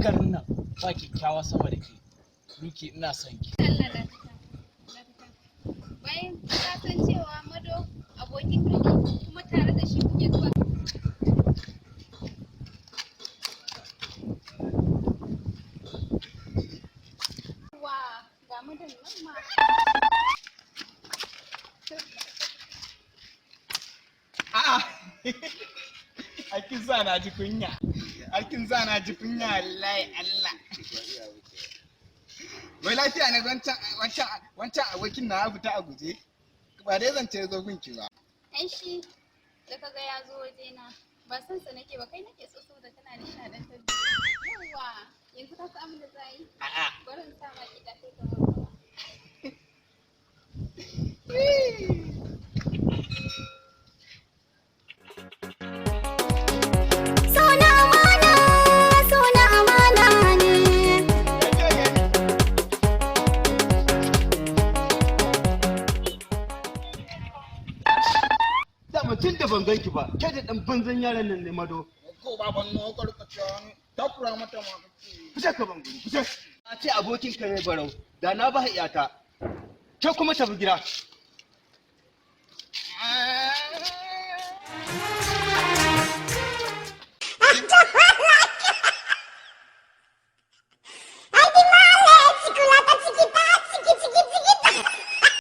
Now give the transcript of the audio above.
garin nan ba kyakkyawa sama da ke. Ni ke ina son ki. Allah da bayan ka san cewa Mado abokin ka ne kuma tare da shi kuke zuwa. Wa ga Madon nan ma. A'a. Akin sa na ji kunya. Akin sa na ji kunya wallahi Allah. Wai lafiya ne wancan abokin na fita a guje. Ba dai zan ce zo gunki ba. Ai shi da kaga ya zo waje na ba san sa nake ba kai nake so saboda kana nishadantar da yawa yanzu ka san abin da za yi bari in sa ma kiɗa sai ka warwara. Tun da ban ganki ba, ke da dan banzan yaran nan ne Mado. Ko baban no karkacin takura mata ma kake. Fice ka ban guri, fice. A ce abokin ka ne barau, da na ba iyata. Ke kuma tafi gida.